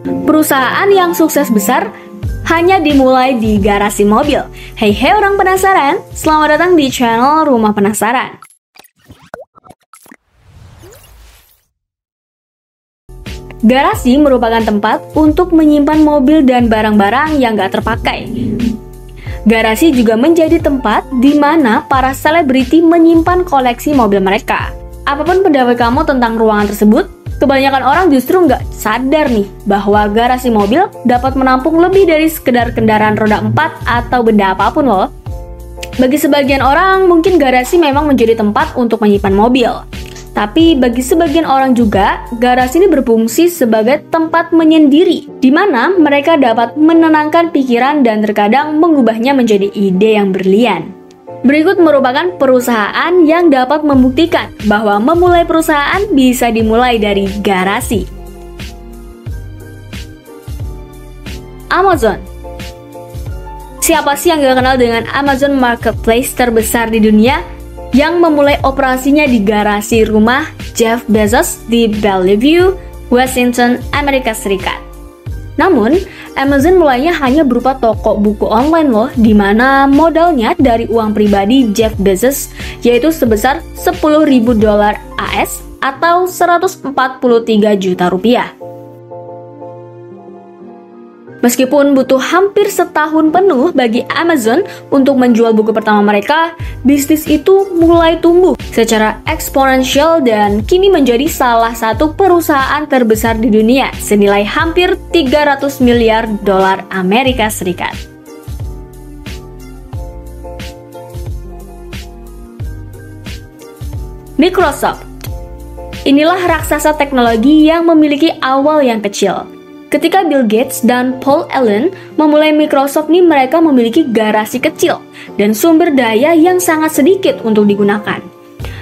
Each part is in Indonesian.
Perusahaan yang sukses besar hanya dimulai di garasi mobil. Hey orang penasaran, selamat datang di channel Rumah Penasaran. Garasi merupakan tempat untuk menyimpan mobil dan barang-barang yang gak terpakai. Garasi juga menjadi tempat di mana para selebriti menyimpan koleksi mobil mereka. Apapun pendapat kamu tentang ruangan tersebut, kebanyakan orang justru nggak sadar nih bahwa garasi mobil dapat menampung lebih dari sekedar kendaraan roda 4 atau benda apapun loh. Bagi sebagian orang, mungkin garasi memang menjadi tempat untuk menyimpan mobil. Tapi bagi sebagian orang juga, garasi ini berfungsi sebagai tempat menyendiri, di mana mereka dapat menenangkan pikiran dan terkadang mengubahnya menjadi ide yang berlian. Berikut merupakan perusahaan yang dapat membuktikan bahwa memulai perusahaan bisa dimulai dari garasi. Amazon. Siapa sih yang gak kenal dengan Amazon Marketplace terbesar di dunia yang memulai operasinya di garasi rumah Jeff Bezos di Bellevue, Washington, Amerika Serikat. Namun, Amazon mulainya hanya berupa toko buku online loh, di mana modalnya dari uang pribadi Jeff Bezos, yaitu sebesar $10.000 AS atau 143 juta rupiah. Meskipun butuh hampir setahun penuh bagi Amazon untuk menjual buku pertama mereka, bisnis itu mulai tumbuh secara eksponensial dan kini menjadi salah satu perusahaan terbesar di dunia senilai hampir $300 miliar Amerika Serikat. Microsoft. Inilah raksasa teknologi yang memiliki awal yang kecil. Ketika Bill Gates dan Paul Allen memulai Microsoft nih, mereka memiliki garasi kecil dan sumber daya yang sangat sedikit untuk digunakan.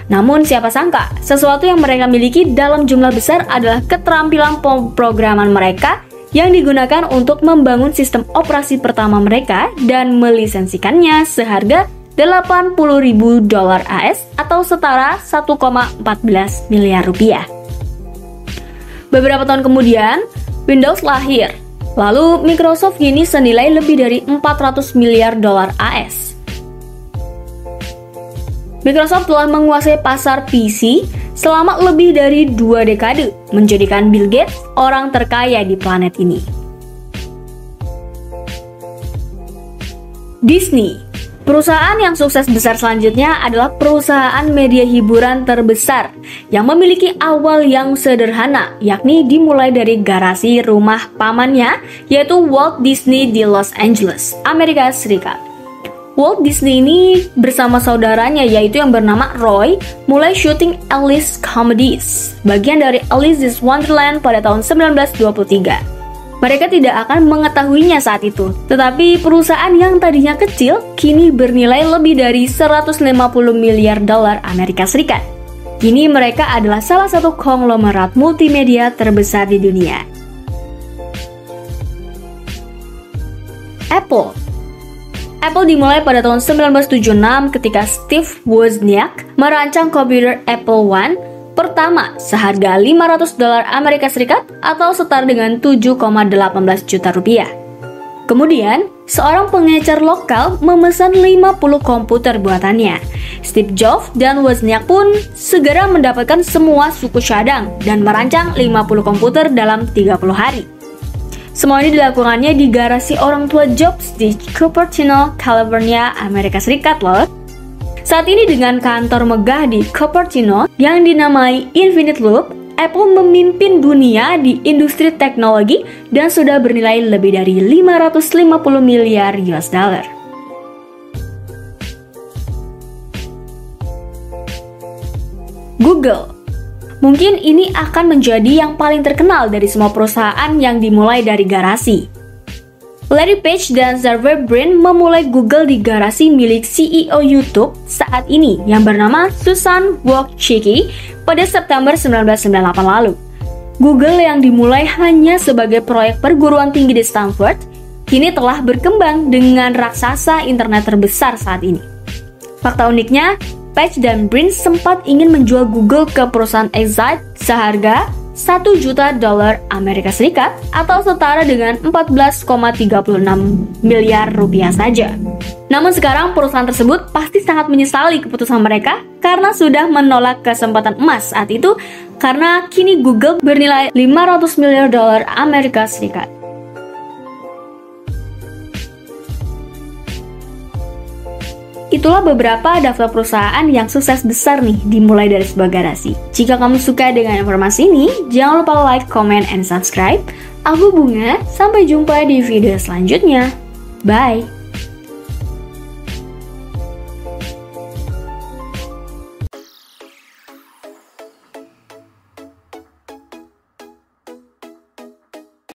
Namun siapa sangka, sesuatu yang mereka miliki dalam jumlah besar adalah keterampilan pemrograman mereka yang digunakan untuk membangun sistem operasi pertama mereka dan melisensikannya seharga $80.000 AS atau setara 1,14 miliar rupiah. Beberapa tahun kemudian, Windows lahir. Lalu Microsoft kini senilai lebih dari $400 miliar AS. Microsoft telah menguasai pasar PC selama lebih dari 2 dekade, menjadikan Bill Gates orang terkaya di planet ini. Disney. Perusahaan yang sukses besar selanjutnya adalah perusahaan media hiburan terbesar yang memiliki awal yang sederhana, yakni dimulai dari garasi rumah pamannya, yaitu Walt Disney di Los Angeles, Amerika Serikat. Walt Disney ini bersama saudaranya yaitu yang bernama Roy mulai syuting Alice Comedies, bagian dari Alice's Wonderland pada tahun 1923. Mereka tidak akan mengetahuinya saat itu, tetapi perusahaan yang tadinya kecil kini bernilai lebih dari $150 miliar Amerika Serikat. Kini mereka adalah salah satu konglomerat multimedia terbesar di dunia. Apple. Apple dimulai pada tahun 1976 ketika Steve Wozniak merancang komputer Apple I pertama seharga $500 Amerika Serikat atau setara dengan 7,18 juta rupiah. Kemudian, seorang pengecer lokal memesan 50 komputer buatannya. Steve Jobs dan Wozniak pun segera mendapatkan semua suku cadang dan merancang 50 komputer dalam 30 hari. Semua ini dilakukannya di garasi orang tua Jobs di Cupertino, California, Amerika Serikat loh. Saat ini dengan kantor megah di Cupertino yang dinamai Infinite Loop, Apple memimpin dunia di industri teknologi dan sudah bernilai lebih dari $550 miliar. Google. Mungkin ini akan menjadi yang paling terkenal dari semua perusahaan yang dimulai dari garasi. Larry Page dan Sergey Brin memulai Google di garasi milik CEO YouTube saat ini yang bernama Susan Wojcicki pada September 1998 lalu. Google yang dimulai hanya sebagai proyek perguruan tinggi di Stanford, kini telah berkembang dengan raksasa internet terbesar saat ini. Fakta uniknya, Page dan Brin sempat ingin menjual Google ke perusahaan Excite seharga 1 juta dolar Amerika Serikat atau setara dengan 14,36 miliar rupiah saja. Namun sekarang perusahaan tersebut pasti sangat menyesali keputusan mereka karena sudah menolak kesempatan emas saat itu, karena kini Google bernilai 500 miliar dolar Amerika Serikat. Itulah beberapa daftar perusahaan yang sukses besar nih dimulai dari sebuah garasi. Jika kamu suka dengan informasi ini, jangan lupa like, comment, and subscribe. Aku Bunga, sampai jumpa di video selanjutnya. Bye!